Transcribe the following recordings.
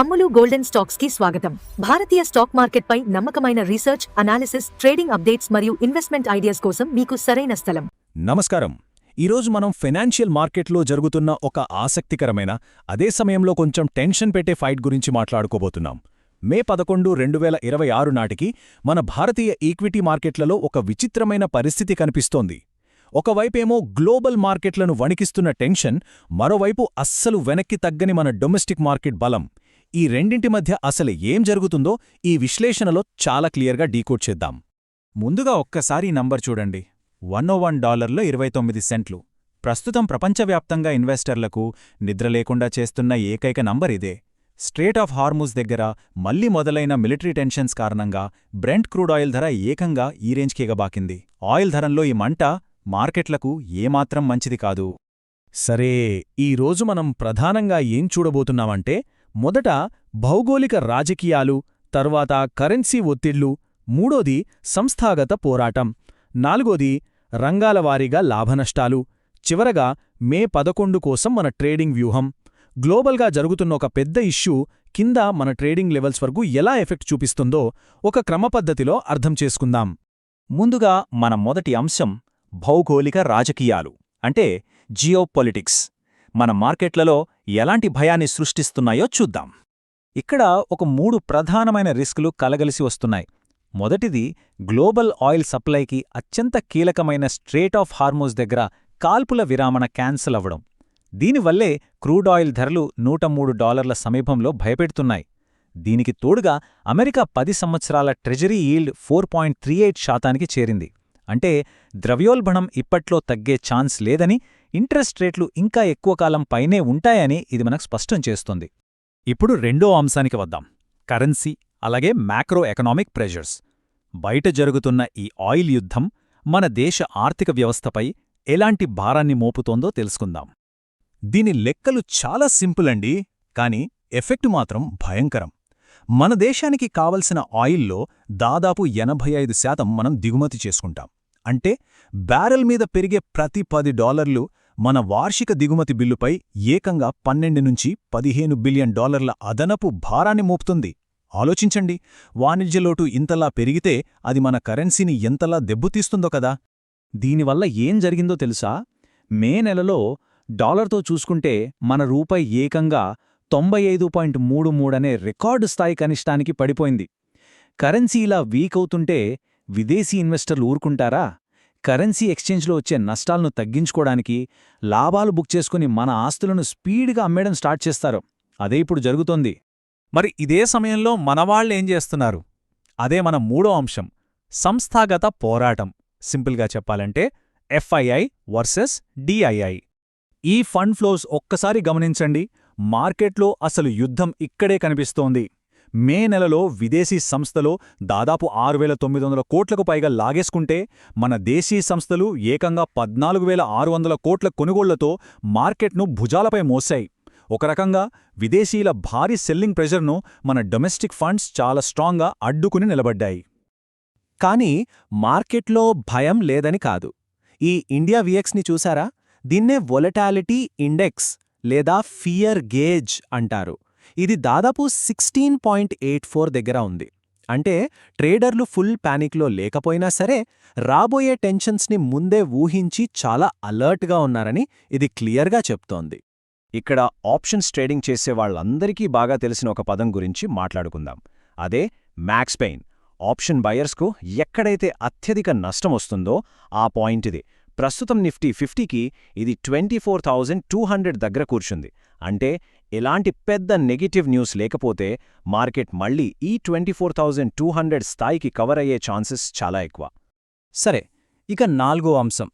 అమ్ములు golden stocks కి స్వాగతం. భారతీయ stock market పై నమ్మకమైన రీసెర్చ్, అనాలిసిస్, ట్రేడింగ్ అప్డేట్స్ మరియు ఇన్వెస్ట్మెంట్ ఐడియాస్ కోసం మీకు సరైన స్థలం. నమస్కారం. ఈరోజు మనం ఫైనాన్షియల్ మార్కెట్లో జరుగుతున్న ఒక ఆసక్తికరమైన, అదే సమయంలో కొంచెం టెన్షన్ పెట్టే ఫైట్ గురించి మాట్లాడుకోబోతున్నాం. మే 11, 2026 నాటికి మన భారతీయ ఈక్విటీ మార్కెట్లలో ఒక విచిత్రమైన పరిస్థితి కనిపిస్తోంది. ఒకవైపేమో గ్లోబల్ మార్కెట్లను వణికిస్తున్న టెన్షన్, మరోవైపు అస్సలు వెనక్కి తగ్గని మన డొమెస్టిక్ మార్కెట్ బలం. ఈ రెండింటి మధ్య అసలు ఏం జరుగుతుందో ఈ విశ్లేషణలో చాలా క్లియర్గా డీకోడ్ చేద్దాం. ముందుగా ఒక్కసారి నంబర్ చూడండి. $101 29 సెంట్లు. ప్రస్తుతం ప్రపంచవ్యాప్తంగా ఇన్వెస్టర్లకు నిద్రలేకుండా చేస్తున్న ఏకైక నంబర్ ఇదే. స్ట్రేట్ ఆఫ్ హార్ముజ్ దగ్గర మళ్లీ మొదలైన మిలిటరీ టెన్షన్స్ కారణంగా బ్రెంట్ క్రూడ్ ఆయిల్ ధర ఏకంగా ఈ రేంజ్కి ఎగబాకింది. ఆయిల్ ధరంలో ఈ మంట మార్కెట్లకు ఏమాత్రం మంచిది కాదు. సరే, ఈరోజు మనం ప్రధానంగా ఏం చూడబోతున్నామంటే, మొదట భౌగోళిక రాజకీయాలు, తర్వాత కరెన్సీ ఒత్తిళ్లు, మూడోది సంస్థాగత పోరాటం, నాలుగోది రంగాల వారీగా లాభనష్టాలు, చివరగా మే 11 కోసం మన ట్రేడింగ్ వ్యూహం. గ్లోబల్గా జరుగుతున్న ఒక పెద్ద ఇష్యూ కింద మన ట్రేడింగ్ లెవెల్స్ వరకు ఎలా ఎఫెక్ట్ చూపిస్తుందో ఒక క్రమపద్ధతిలో అర్థం చేసుకుందాం. ముందుగా మన మొదటి అంశం భౌగోళిక రాజకీయాలు, అంటే జియోపొలిటిక్స్. మన మార్కెట్లలో ఎలాంటి భయాన్ని సృష్టిస్తున్నాయో చూద్దాం. ఇక్కడ ఒక 3 ప్రధానమైన రిస్కులు కలగలిసి వస్తున్నాయి. మొదటిది, గ్లోబల్ ఆయిల్ సప్లైకి అత్యంత కీలకమైన స్ట్రేట్ ఆఫ్ హార్మోజ్ దగ్గర కాల్పుల విరామణ క్యాన్సిల్ అవ్వడం. దీనివల్లే క్రూడ్ ఆయిల్ ధరలు $103 సమీపంలో భయపెడుతున్నాయి. దీనికి తోడుగా అమెరికా 10 సంవత్సరాల ట్రెజరీ ఈల్డ్ 4.38% చేరింది. అంటే ద్రవ్యోల్బణం ఇప్పట్లో తగ్గే ఛాన్స్ లేదని, ఇంట్రెస్ట్ రేట్లు ఇంకా ఎక్కువ కాలం పైనే ఉంటాయని ఇది మనకు స్పష్టం చేస్తుంది. ఇప్పుడు రెండో అంశానికి వద్దాం. కరెన్సీ, అలాగే మ్యాక్రో ఎకనామిక్ ప్రెషర్స్. బయట జరుగుతున్న ఈ ఆయిల్ యుద్ధం మన దేశ ఆర్థిక వ్యవస్థపై ఎలాంటి భారాన్ని మోపుతోందో తెలుసుకుందాం. దీని లెక్కలు చాలా సింపుల్ అండి, కాని ఎఫెక్టు మాత్రం భయంకరం. మన దేశానికి కావలసిన ఆయిల్లో దాదాపు 85% మనం దిగుమతి చేసుకుంటాం. అంటే బ్యారెల్ మీద పెరిగే ప్రతి $10 మన వార్షిక దిగుమతి బిల్లుపై ఏకంగా $12 నుంచి $15 బిలియన్ అదనపు భారాన్ని మోపుతుంది. ఆలోచించండి, వాణిజ్యలోటు ఇంతలా పెరిగితే అది మన కరెన్సీని ఎంతలా దెబ్బతీస్తుందో కదా. దీనివల్ల ఏం జరిగిందో తెలుసా? మే నెలలో డాలర్తో చూసుకుంటే మన రూపాయి ఏకంగా 95.33 అనే రికార్డు స్థాయి కనిష్టానికి పడిపోయింది. కరెన్సీ ఇలా వీక్ అవుతుంటే విదేశీ ఇన్వెస్టర్లు ఊరుకుంటారా? కరెన్సీ ఎక్స్చేంజ్లో వచ్చే నష్టాలను తగ్గించుకోవడానికి లాభాలు బుక్ చేసుకుని మన ఆస్తులను స్పీడ్గా అమ్మేయడం స్టార్ట్ చేస్తారు. అదే ఇప్పుడు జరుగుతోంది. మరి ఇదే సమయంలో మనవాళ్లేం చేస్తున్నారు? అదే మన మూడో అంశం, సంస్థాగత పోరాటం. సింపుల్గా చెప్పాలంటే ఎఫ్ఐఐ వర్సెస్ డిఐఐ. ఈ ఫండ్ ఫ్లోస్ ఒక్కసారి గమనించండి. మార్కెట్లో అసలు యుద్ధం ఇక్కడే కనిపిస్తోంది. మే నెలలో విదేశీ సంస్థలు దాదాపు 6,900 కోట్లకు పైగా లాగేసుకుంటే, మన దేశీ సంస్థలు ఏకంగా 14,600 కోట్ల కొనుగోళ్లతో మార్కెట్ను భుజాలపై మోశాయి. ఒక రకంగా విదేశీల భారీ సెల్లింగ్ ప్రెషర్ను మన డొమెస్టిక్ ఫండ్స్ చాలా స్ట్రాంగ్గా అడ్డుకుని నిలబడ్డాయి. కానీ మార్కెట్లో భయం లేదని కాదు. ఈ ఇండియా విఎక్స్ని చూసారా? దీన్నే వొలటాలిటీ ఇండెక్స్ లేదా ఫియర్ గేజ్ అంటారు. ఇది దాదాపు 16.84 దగ్గర ఉంది. అంటే ట్రేడర్లు ఫుల్ పానిక్లో లేకపోయినా సరే, రాబోయే టెన్షన్స్ని ముందే ఊహించి చాలా అలర్ట్గా ఉన్నారని ఇది క్లియర్గా చెప్తోంది. ఇక్కడ ఆప్షన్స్ ట్రేడింగ్ చేసేవాళ్లందరికీ బాగా తెలిసిన ఒక పదం గురించి మాట్లాడుకుందాం. అదే మ్యాక్స్ పెయిన్. ఆప్షన్ బయర్స్కు ఎక్కడైతే అత్యధిక నష్టం వస్తుందో ఆ పాయింట్ ఇది. ప్రస్తుతం నిఫ్టీ 50కి ఇది 24,200 దగ్గర కూర్చుంది. అంటే ఎలాంటి పెద్ద నెగటివ్ న్యూస్ లేకపోతే మార్కెట్ మళ్లీ ఈ 24,200 స్థాయికి కవర్ అయ్యే ఛాన్సెస్ చాలా ఎక్కువ. సరే, ఇక నాలుగో అంశం,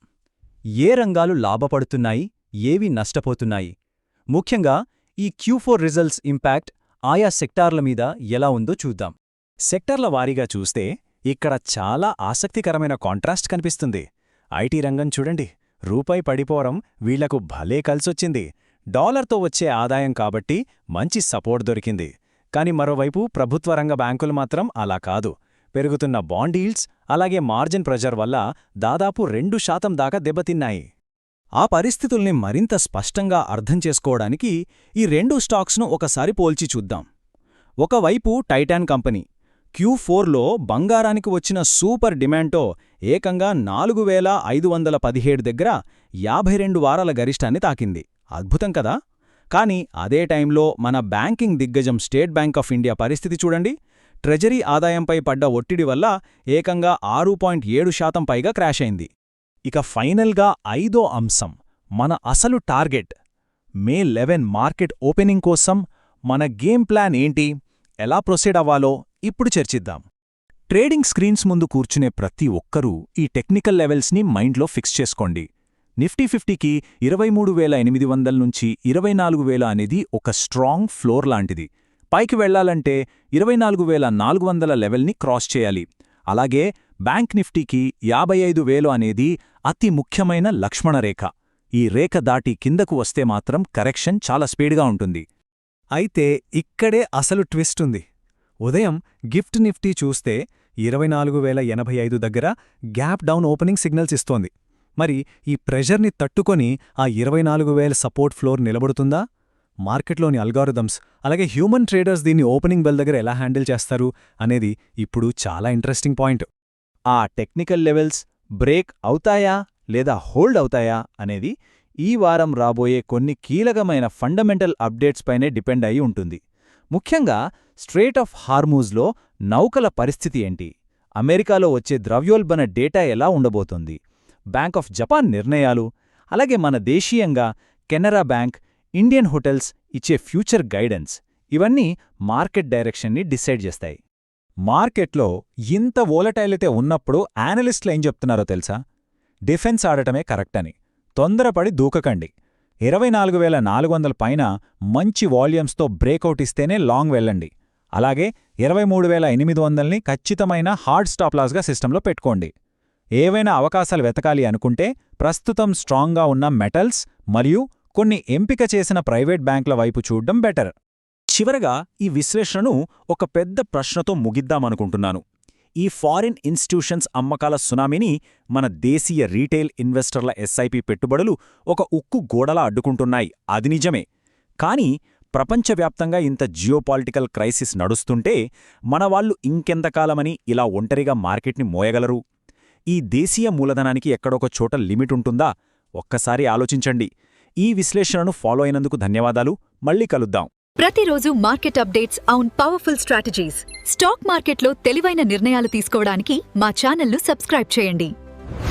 ఏ రంగాలు లాభపడుతున్నాయి, ఏవి నష్టపోతున్నాయి? ముఖ్యంగా ఈ Q4 రిజల్ట్స్ ఇంపాక్ట్ ఆయా సెక్టార్ల మీద ఎలా ఉందో చూద్దాం. సెక్టార్ల వారీగా చూస్తే ఇక్కడ చాలా ఆసక్తికరమైన కాంట్రాస్ట్ కనిపిస్తుంది. ఐటీ రంగం చూడండి, రూపాయి పడిపోవడం వీళ్లకు భలే కలిసొచ్చింది. డాలర్తో వచ్చే ఆదాయం కాబట్టి మంచి సపోర్ట్ దొరికింది. కాని మరోవైపు ప్రభుత్వ రంగ బ్యాంకులు మాత్రం అలా కాదు. పెరుగుతున్న బాండ్ ఈల్డ్స్ అలాగే మార్జిన్ ప్రెజర్ వల్ల దాదాపు 2% దాకా దెబ్బతిన్నాయి. ఆ పరిస్థితుల్ని మరింత స్పష్టంగా అర్థం చేసుకోవడానికి ఈ రెండు స్టాక్స్ను ఒకసారి పోల్చి చూద్దాం. ఒకవైపు టైటాన్ కంపెనీ Q4లో బంగారానికి వచ్చిన సూపర్ డిమాండ్తో ఏకంగా 4517 దగ్గర 52 వారాల గరిష్టాన్ని తాకింది. అద్భుతం కదా? కానీ అదే టైంలో మన బ్యాంకింగ్ దిగ్గజం స్టేట్ బ్యాంక్ ఆఫ్ ఇండియా పరిస్థితి చూడండి. ట్రెజరీ ఆదాయంపై పడ్డ ఒత్తిడి వల్ల ఏకంగా 6.7% పైగా క్రాష్ అయింది. ఇక ఫైనల్గా 5వ అంశం, మన అసలు టార్గెట్. మే 11 మార్కెట్ ఓపెనింగ్ కోసం మన గేమ్ ప్లాన్ ఏంటి, ఎలా ప్రొసీడ్ అవ్వాలో ఇప్పుడు చర్చిద్దాం. ట్రేడింగ్ స్క్రీన్స్ ముందు కూర్చునే ప్రతి ఒక్కరూ ఈ టెక్నికల్ లెవెల్స్ని మైండ్లో ఫిక్స్ చేసుకోండి. నిఫ్టీ 50కి 23,800 నుంచి 24,000 అనేది ఒక స్ట్రాంగ్ ఫ్లోర్ లాంటిది. పైకి వెళ్లాలంటే 24,400 లెవెల్ని క్రాస్ చేయాలి. అలాగే బ్యాంక్ నిఫ్టీకి 55,000 అనేది అతి ముఖ్యమైన లక్ష్మణరేఖ. ఈ రేఖ దాటి కిందకు వస్తే మాత్రం కరెక్షన్ చాలా స్పీడ్గా ఉంటుంది. అయితే ఇక్కడే అసలు ట్విస్ట్ ఉంది. ఉదయం గిఫ్ట్ నిఫ్టీ చూస్తే 24,085 దగ్గర గ్యాప్ డౌన్ ఓపెనింగ్ సిగ్నల్స్ ఇస్తోంది. మరి ఈ ప్రెషర్ని తట్టుకొని ఆ 24,000 సపోర్ట్ ఫ్లోర్ నిలబడుతుందా? మార్కెట్లోని అల్గారిథమ్స్ అలాగే హ్యూమన్ ట్రేడర్స్ దీన్ని ఓపెనింగ్ బెల్ దగ్గర ఎలా హ్యాండిల్ చేస్తారు అనేది ఇప్పుడు చాలా ఇంట్రెస్టింగ్ పాయింట్. ఆ టెక్నికల్ లెవెల్స్ బ్రేక్ అవుతాయా లేదా హోల్డ్ అవుతాయా అనేది ఈ వారం రాబోయే కొన్ని కీలకమైన ఫండమెంటల్ అప్డేట్స్ పైనే డిపెండ్ అయి ఉంటుంది. ముఖ్యంగా స్ట్రెయిట్ ఆఫ్ హార్మూజ్లో నౌకల పరిస్థితి ఏంటి, అమెరికాలో వచ్చే ద్రవ్యోల్బణ డేటా ఎలా ఉండబోతోంది, బ్యాంక్ ఆఫ్ జపాన్ నిర్ణయాలు, అలాగే మన దేశీయంగా కెనరా బ్యాంక్, ఇండియన్ హోటల్స్ ఇచ్చే ఫ్యూచర్ గైడెన్స్, ఇవన్నీ మార్కెట్ డైరెక్షన్ని డిసైడ్ చేస్తాయి. మార్కెట్లో ఇంత వోలటైలిటీ ఉన్నప్పుడు యానలిస్టులు ఏం చెప్తున్నారో తెలుసా? డిఫెన్స్ ఆడటమే కరెక్ట్ అని. తొందరపడి దూకకండి. 24,400 పైన మంచి వాల్యూమ్స్తో బ్రేకౌట్ ఇస్తేనే లాంగ్ వెళ్ళండి. అలాగే 23,800ని ఖచ్చితమైన హార్డ్ స్టాప్ లాస్గా సిస్టంలో పెట్టుకోండి. ఏవైనా అవకాశాలు వెతకాలి అనుకుంటే ప్రస్తుతం స్ట్రాంగ్గా ఉన్న మెటల్స్ మరియు కొన్ని ఎంపిక చేసిన ప్రైవేట్ బ్యాంకుల వైపు చూడ్డం బెటర్. చివరగా ఈ విశ్లేషణను ఒక పెద్ద ప్రశ్నతో ముగిద్దామనుకుంటున్నాను. ఈ ఫారిన్ ఇన్స్టిట్యూషన్స్ అమ్మకాల సునామీని మన దేశీయ రీటైల్ ఇన్వెస్టర్ల ఎస్ఐపి పెట్టుబడులు ఒక ఉక్కు గోడలా అడ్డుకుంటున్నాయి. అది నిజమే. కానీ ప్రపంచవ్యాప్తంగా ఇంత జియోపాలిటికల్ క్రైసిస్ నడుస్తుంటే మనవాళ్లు ఇంకెంతకాలమని ఇలా ఒంటరిగా మార్కెట్ని మోయగలరు? ఈ దేశీయ మూలధనానికి ఎక్కడొక చోట లిమిట్ ఉంటుందా? ఒక్కసారి ఆలోచించండి. ఈ విశ్లేషణను ఫాలో అయినందుకు ధన్యవాదాలు. మళ్ళీ కలుద్దాం. ప్రతిరోజు market updates on powerful strategies. Stock మార్కెట్లో తెలివైన నిర్ణయాలు తీసుకోవడానికి మా ఛానల్ను సబ్స్క్రైబ్ చేయండి.